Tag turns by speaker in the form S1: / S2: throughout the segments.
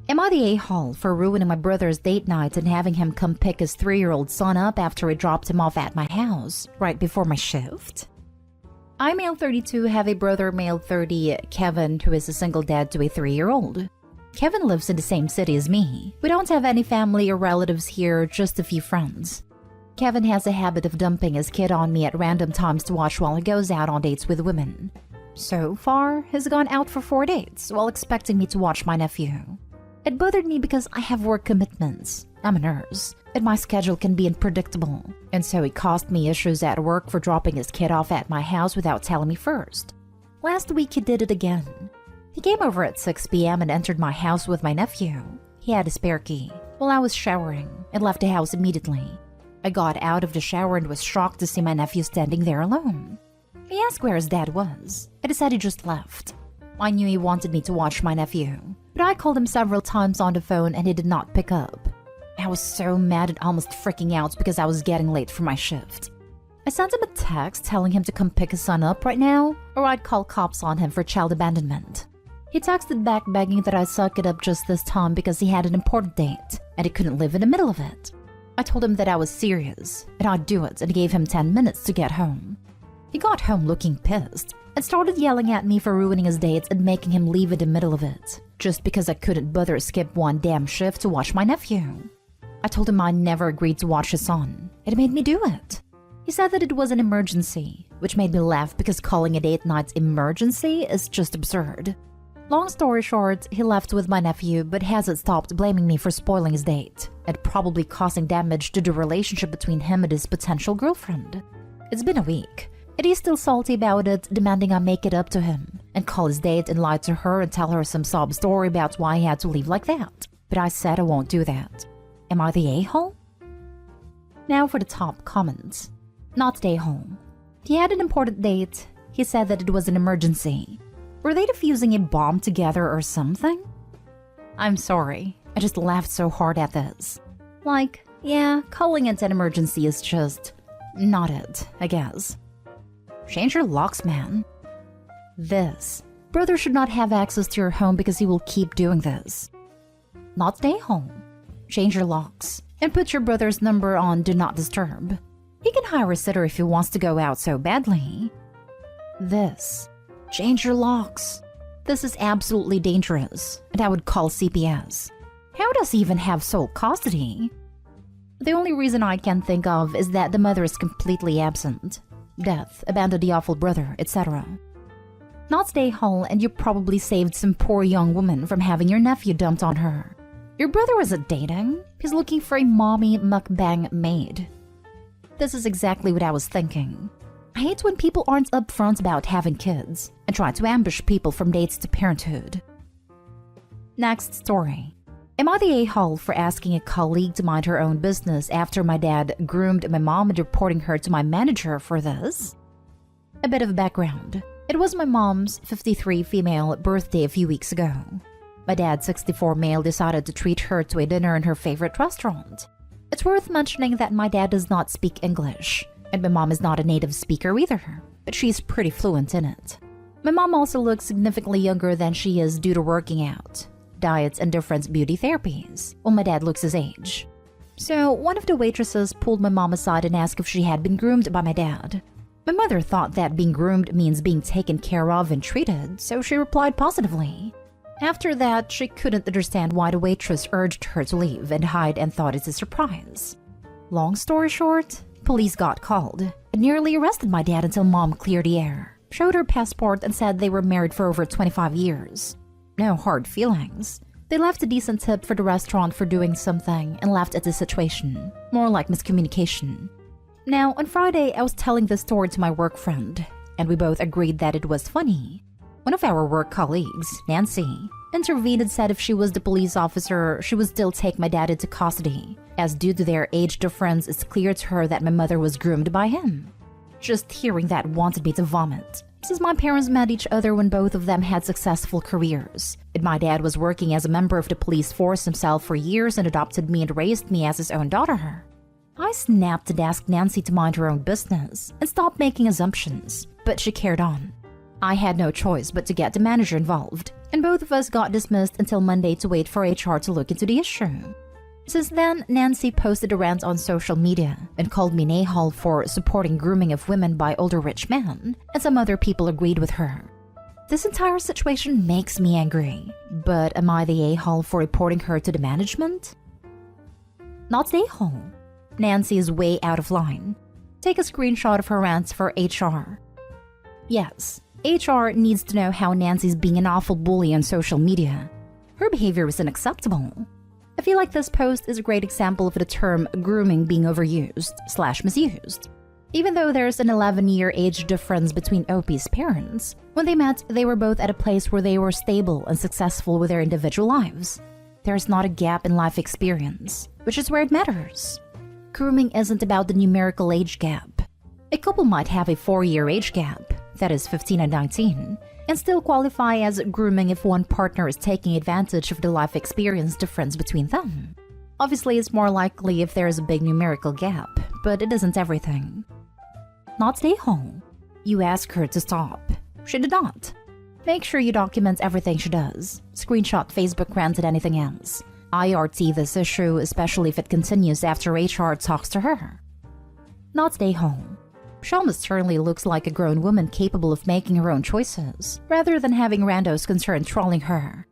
S1: Am I the a-hole for ruining my brother's date night and having him come pick his 3-year-old son up after I dropped him off at my house right before my shift? I, male 32, have a brother, male 30, Kevin, who is a single dad to a 3-year-old. Kevin lives in the same city as me. We don't have any family or relatives here, just a few friends. Kevin has a habit of dumping his kid on me at random times to watch while he goes out on dates with women. So far, he's gone out for 4 dates while expecting me to watch my nephew. It bothered me because I have work commitments. I'm a nurse, and my schedule can be unpredictable. And so it caused me issues at work for dropping his kid off at my house without telling me first. Last week he did it again. He came over at 6 p.m. and entered my house with my nephew. He had a spare key while I was showering and left the house immediately. I got out of the shower and was shocked to see my nephew standing there alone. He asked where his dad was, and he said he just left. I knew he wanted me to watch my nephew, but I called him several times on the phone and he did not pick up. I was so mad and almost freaking out because I was getting late for my shift. I sent him a text telling him to come pick his son up right now, or I'd call cops on him for child abandonment. He texted back begging that I suck it up just this time because he had an important date and he couldn't live in the middle of it. I told him that I was serious and I'd do it and gave him 10 minutes to get home. He got home looking pissed and started yelling at me for ruining his dates and making him leave in the middle of it, just because I couldn't bother skip one damn shift to watch my nephew. I told him I never agreed to watch his son. It made me do it. He said that it was an emergency, which made me laugh because calling a date night emergency is just absurd. Long story short, he left with my nephew but hasn't stopped blaming me for spoiling his date and probably causing damage to the relationship between him and his potential girlfriend. It's been a week, and he's still salty about it, demanding I make it up to him and call his date and lie to her and tell her some sob story about why he had to leave like that. But I said I won't do that. Am I the a-hole? Now for the top comments. Not the a-hole. He had an important date. He said that it was an emergency. Were they defusing a bomb together or something? I'm sorry, I just laughed so hard at this. Like, yeah, calling it an emergency is just not it, I guess. Change your locks, man. This. Brother should not have access to your home because he will keep doing this. Not stay home. Change your locks and put your brother's number on Do Not Disturb. He can hire a sitter if he wants to go out so badly. This. Change your locks. This is absolutely dangerous, and I would call CPS. How does he even have sole custody? The only reason I can think of is that the mother is completely absent. Death, abandoned the awful brother, etc. Not stay home, and you probably saved some poor young woman from having your nephew dumped on her. Your brother isn't dating. He's looking for a mommy mukbang maid. This is exactly what I was thinking. I hate when people aren't upfront about having kids and try to ambush people from dates to parenthood. Next story. Am I the a-hole for asking a colleague to mind her own business after my dad groomed my mom and reporting her to my manager for this? A bit of background. It was my mom's 53 female birthday a few weeks ago. My dad's 64 male decided to treat her to a dinner in her favorite restaurant. It's worth mentioning that my dad does not speak English, and my mom is not a native speaker either, but she's pretty fluent in it. My mom also looks significantly younger than she is due to working out, diets, and different beauty therapies, while my dad looks his age. So one of the waitresses pulled my mom aside and asked if she had been groomed by my dad. My mother thought that being groomed means being taken care of and treated, so she replied positively. After that, she couldn't understand why the waitress urged her to leave and hide and thought it's a surprise. Long story short, police got called and nearly arrested my dad until mom cleared the air, showed her passport, and said they were married for over 25 years. No hard feelings. They left a decent tip for the restaurant for doing something and laughed at the situation. More like miscommunication. Now, on Friday, I was telling this story to my work friend, and we both agreed that it was funny. One of our work colleagues, Nancy, intervened and said if she was the police officer, she would still take my dad into custody, as due to their age difference, it's clear to her that my mother was groomed by him. Just hearing that wanted me to vomit, since my parents met each other when both of them had successful careers, and my dad was working as a member of the police force himself for years and adopted me and raised me as his own daughter. I snapped and asked Nancy to mind her own business and stop making assumptions, but she carried on. I had no choice but to get the manager involved, and both of us got dismissed until Monday to wait for HR to look into the issue. Since then, Nancy posted a rant on social media and called me an a-hole for supporting grooming of women by older rich men, and some other people agreed with her. This entire situation makes me angry, but am I the a-hole for reporting her to the management? Not the a-hole. Nancy is way out of line. Take a screenshot of her rants for HR. Yes, HR needs to know how Nancy's being an awful bully on social media. Her behavior is unacceptable. I feel like this post is a great example of the term grooming being overused/misused. Even though there's an 11-year age difference between OP's parents, when they met, they were both at a place where they were stable and successful with their individual lives. There's not a gap in life experience, which is where it matters. Grooming isn't about the numerical age gap. A couple might have a 4-year age gap, that is 15 and 19, and still qualify as grooming if one partner is taking advantage of the life experience difference between them. Obviously, it's more likely if there is a big numerical gap, but it isn't everything. Not stay home. You ask her to stop. She did not. Make sure you document everything she does. Screenshot Facebook rant and anything else. IRT this issue, especially if it continues after HR talks to her. Not stay home. She almost certainly looks like a grown woman capable of making her own choices, rather than having randos concerned trolling her.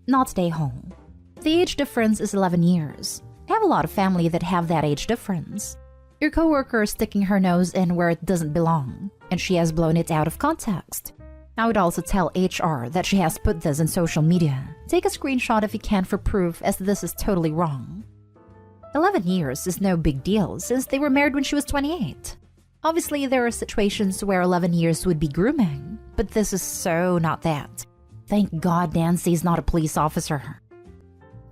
S1: Not stay home. The age difference is 11 years. I have a lot of family that have that age difference. Your coworker is sticking her nose in where it doesn't belong, and she has blown it out of context. I would also tell HR that she has put this in social media. Take a screenshot if you can for proof, as this is totally wrong. 11 years is no big deal since they were married when she was 28. Obviously, there are situations where 11 years would be grooming, but this is so not that. Thank God Nancy's not a police officer.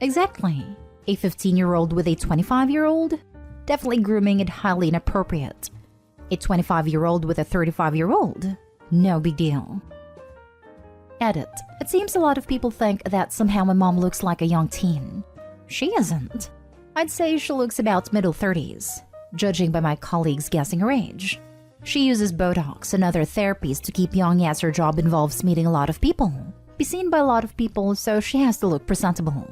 S1: Exactly. A 15-year-old with a 25-year-old? Definitely grooming and highly inappropriate. A 25-year-old with a 35-year-old? No big deal. Edit. It seems a lot of people think that somehow my mom looks like a young teen. She isn't. I'd say she looks about middle 30s, judging by my colleagues guessing her age. She uses Botox and other therapies to keep young as her job involves meeting a lot of people, be seen by a lot of people, so she has to look presentable.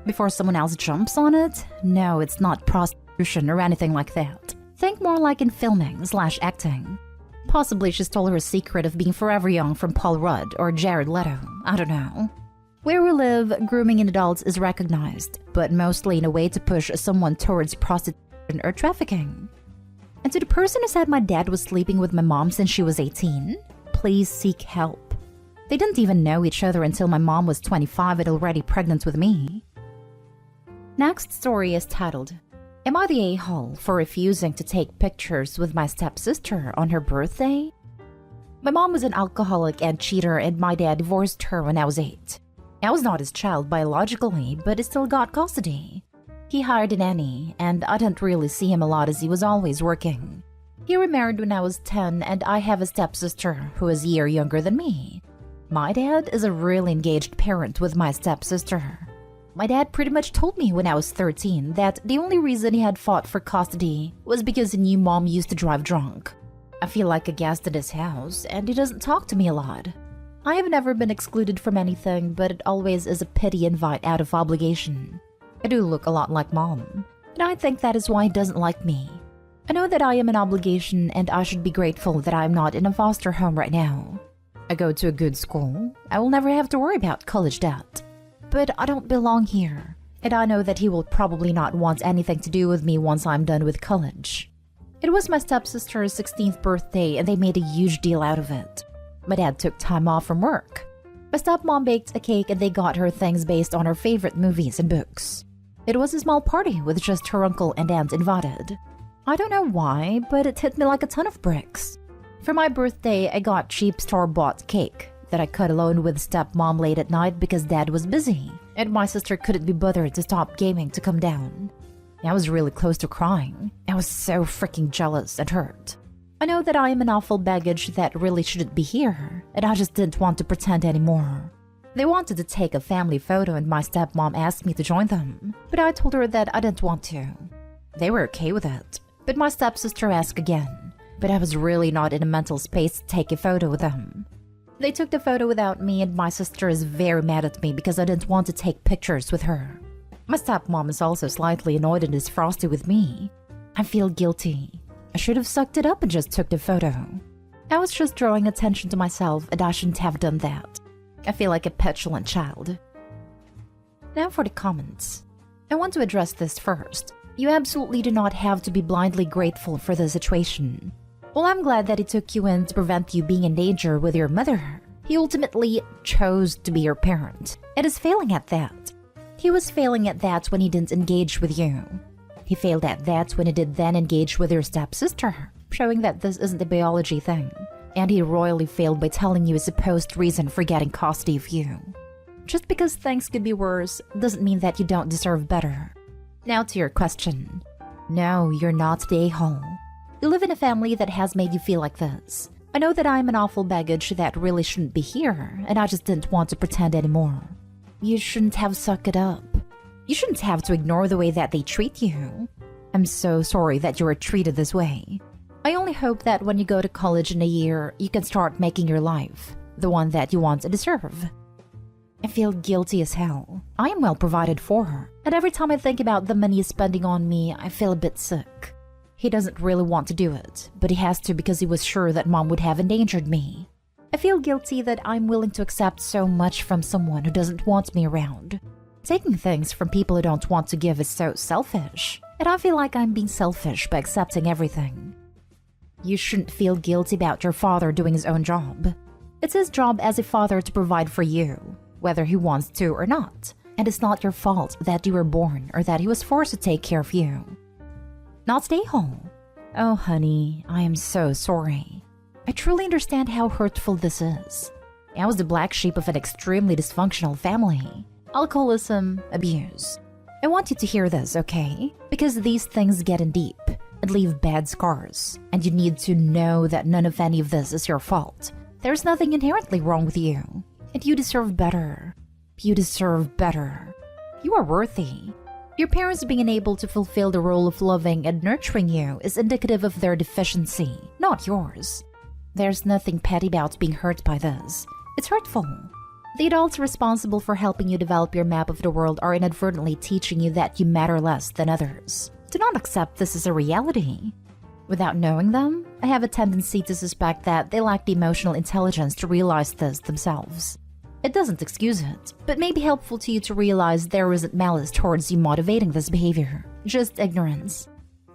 S1: Before someone else jumps on it, no, it's not prostitution or anything like that. Think more like in filming/acting. Possibly she stole her secret of being forever young from Paul Rudd or Jared Leto, I don't know. Where we live, grooming in adults is recognized, but mostly in a way to push someone towards prostitution or trafficking. And to the person who said my dad was sleeping with my mom since she was 18, please seek help. They didn't even know each other until my mom was 25 and already pregnant with me. Next story is titled, Am I the a-hole for refusing to take pictures with my stepsister on her birthday? My mom was an alcoholic and cheater, and my dad divorced her when I was 8. I was not his child biologically, but he still got custody. He hired a nanny, and I didn't really see him a lot as he was always working. He remarried when I was 10, and I have a stepsister who is a year younger than me. My dad is a really engaged parent with my stepsister. My dad pretty much told me when I was 13 that the only reason he had fought for custody was because he knew mom used to drive drunk. I feel like a guest at his house, and he doesn't talk to me a lot. I have never been excluded from anything, but it always is a pity invite out of obligation. I do look a lot like mom, and I think that is why he doesn't like me. I know that I am an obligation, and I should be grateful that I am not in a foster home right now. I go to a good school. I will never have to worry about college debt. But I don't belong here, and I know that he will probably not want anything to do with me once I'm done with college. It was my stepsister's 16th birthday, and they made a huge deal out of it. My dad took time off from work. My stepmom baked a cake, and they got her things based on her favorite movies and books. It was a small party with just her uncle and aunt invited. I don't know why, but it hit me like a ton of bricks. For my birthday, I got cheap store-bought cake that I cut alone with stepmom late at night because dad was busy, and my sister couldn't be bothered to stop gaming to come down. I was really close to crying. I was so freaking jealous and hurt. I know that I am an awful baggage that really shouldn't be here, and I just didn't want to pretend anymore. They wanted to take a family photo, and my stepmom asked me to join them, but I told her that I didn't want to. They were okay with it, but my stepsister asked again, but I was really not in a mental space to take a photo with them. They took the photo without me, and my sister is very mad at me because I didn't want to take pictures with her. My stepmom is also slightly annoyed and is frosty with me. I feel guilty. I should have sucked it up and just took the photo. I was just drawing attention to myself, and I shouldn't have done that. I feel like a petulant child. Now for the comments. I want to address this first. You absolutely do not have to be blindly grateful for the situation. Well, I'm glad that he took you in to prevent you being in danger with your mother. He ultimately chose to be your parent, and is failing at that. He was failing at that when he didn't engage with you. He failed at that when he did then engage with your stepsister, showing that this isn't a biology thing. And he royally failed by telling you a supposed reason for getting custody of you. Just because things could be worse doesn't mean that you don't deserve better. Now to your question. No, you're not the a-hole. You live in a family that has made you feel like this. I know that I'm an awful baggage that really shouldn't be here, and I just didn't want to pretend anymore. You shouldn't have sucked it up. You shouldn't have to ignore the way that they treat you. I'm so sorry that you were treated this way. I only hope that when you go to college in a year, you can start making your life the one that you want and deserve. I feel guilty as hell. I am well provided for, and every time I think about the money he's spending on me, I feel a bit sick. He doesn't really want to do it, but he has to because he was sure that Mom would have endangered me. I feel guilty that I'm willing to accept so much from someone who doesn't want me around. Taking things from people who don't want to give is so selfish, and I feel like I'm being selfish by accepting everything. You shouldn't feel guilty about your father doing his own job. It's his job as a father to provide for you, whether he wants to or not, and it's not your fault that you were born or that he was forced to take care of you. Not stay home. Oh, honey, I am so sorry. I truly understand how hurtful this is. I was the black sheep of an extremely dysfunctional family. Alcoholism, abuse. I want you to hear this, okay? Because these things get in deep and leave bad scars, and you need to know that none of any of this is your fault. There's nothing inherently wrong with you, and you deserve better. You deserve better. You are worthy. Your parents being unable to fulfill the role of loving and nurturing you is indicative of their deficiency, not yours. There's nothing petty about being hurt by this. It's hurtful. The adults responsible for helping you develop your map of the world are inadvertently teaching you that you matter less than others. Do not accept this as a reality. Without knowing them, I have a tendency to suspect that they lack the emotional intelligence to realize this themselves. It doesn't excuse it, but may be helpful to you to realize there isn't malice towards you motivating this behavior, just ignorance.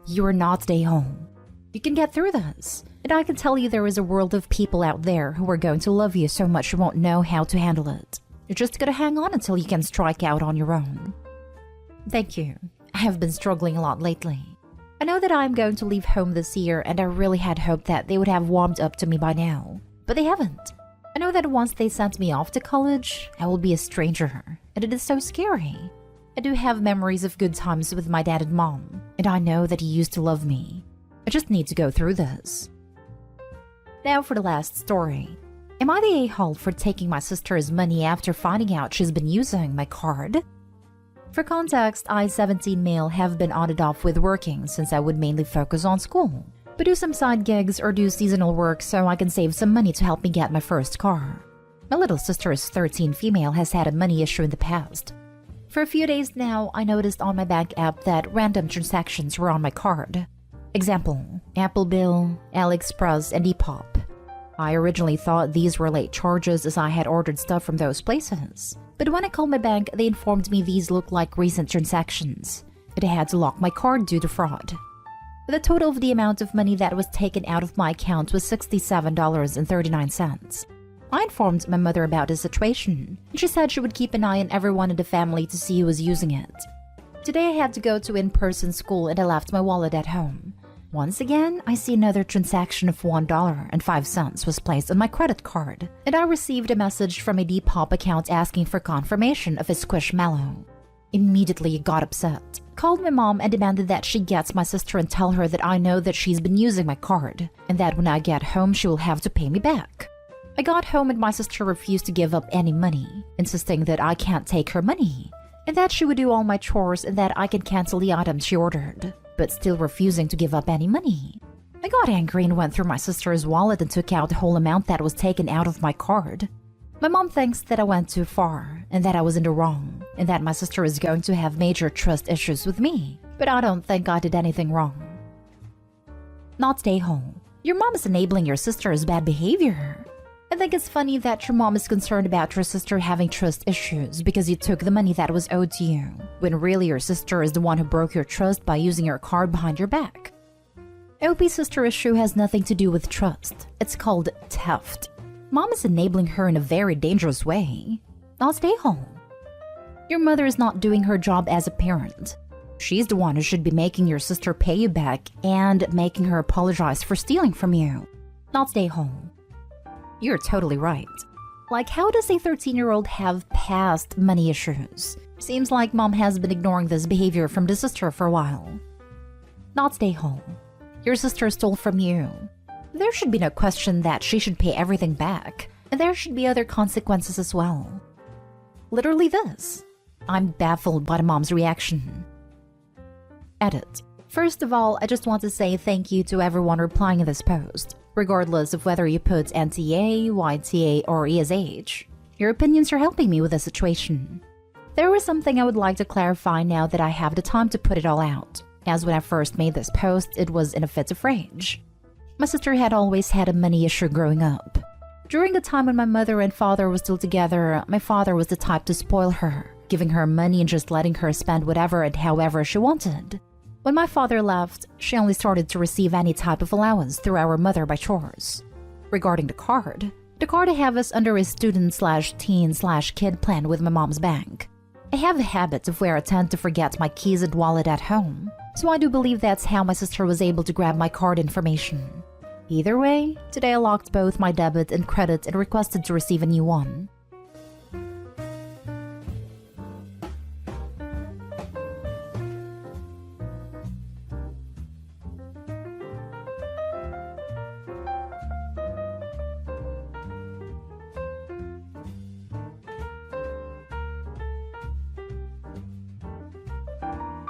S1: You are not a home. You can get through this, and I can tell you there is a world of people out there who are going to love you so much you won't know how to handle it. You're just gonna hang on until you can strike out on your own. Thank you. I have been struggling a lot lately. I know that I'm going to leave home this year, and I really had hoped that they would have warmed up to me by now, but they haven't. I know that once they sent me off to college, I will be a stranger, and it is so scary. I do have memories of good times with my dad and mom, and I know that he used to love me. I just need to go through this. Now for the last story. Am I the a-hole for taking my sister's money after finding out she's been using my card? For context, I, 17 male, have been on and off with working since I would mainly focus on school, but do some side gigs or do seasonal work so I can save some money to help me get my first car. My little sister is 13 female, has had a money issue in the past. For a few days now, I noticed on my bank app that random transactions were on my card. Example, Apple Bill, AliExpress, and Depop. I originally thought these were late charges as I had ordered stuff from those places. But when I called my bank, they informed me these looked like recent transactions, and I had to lock my card due to fraud. The total of the amount of money that was taken out of my account was $67.39. I informed my mother about the situation, and she said she would keep an eye on everyone in the family to see who was using it. Today I had to go to in-person school and I left my wallet at home. Once again, I see another transaction of $1.05 was placed on my credit card, and I received a message from a Depop account asking for confirmation of a Squishmallow. Immediately I got upset, called my mom and demanded that she gets my sister and tell her that I know that she's been using my card, and that when I get home she will have to pay me back. I got home and my sister refused to give up any money, insisting that I can't take her money, and that she would do all my chores and that I can cancel the items she ordered, but still refusing to give up any money. I I got angry and went through my sister's wallet and took out the whole amount that was taken out of my card. My mom thinks that I went too far and that I was in the wrong and that my sister is going to have major trust issues with me, but I don't think I did anything wrong. Not stay home. Your mom is enabling your sister's bad behavior. I think it's funny that your mom is concerned about your sister having trust issues because you took the money that was owed to you, when really your sister is the one who broke your trust by using your card behind your back. OP's sister issue has nothing to do with trust. It's called theft. Mom is enabling her in a very dangerous way. Now stay home. Your mother is not doing her job as a parent. She's the one who should be making your sister pay you back and making her apologize for stealing from you. Not stay home. You're totally right. Like, how does a 13-year-old have past money issues? Seems like mom has been ignoring this behavior from the sister for a while. Not stay home. Your sister stole from you. There should be no question that she should pay everything back, and there should be other consequences as well. Literally this. I'm baffled by the mom's reaction. Edit. First of all, I just want to say thank you to everyone replying in this post, regardless of whether you put NTA, YTA, or ESH. Your opinions are helping me with the situation. There was something I would like to clarify now that I have the time to put it all out, as when I first made this post, it was in a fit of rage. My sister had always had a money issue growing up. During the time when my mother and father were still together, my father was the type to spoil her, giving her money and just letting her spend whatever and however she wanted. When my father left, she only started to receive any type of allowance through our mother by chores. Regarding the card I have is under a student/teen/kid plan with my mom's bank. I have a habit of where I tend to forget my keys and wallet at home, so I do believe that's how my sister was able to grab my card information. Either way, today I locked both my debit and credit and requested to receive a new one.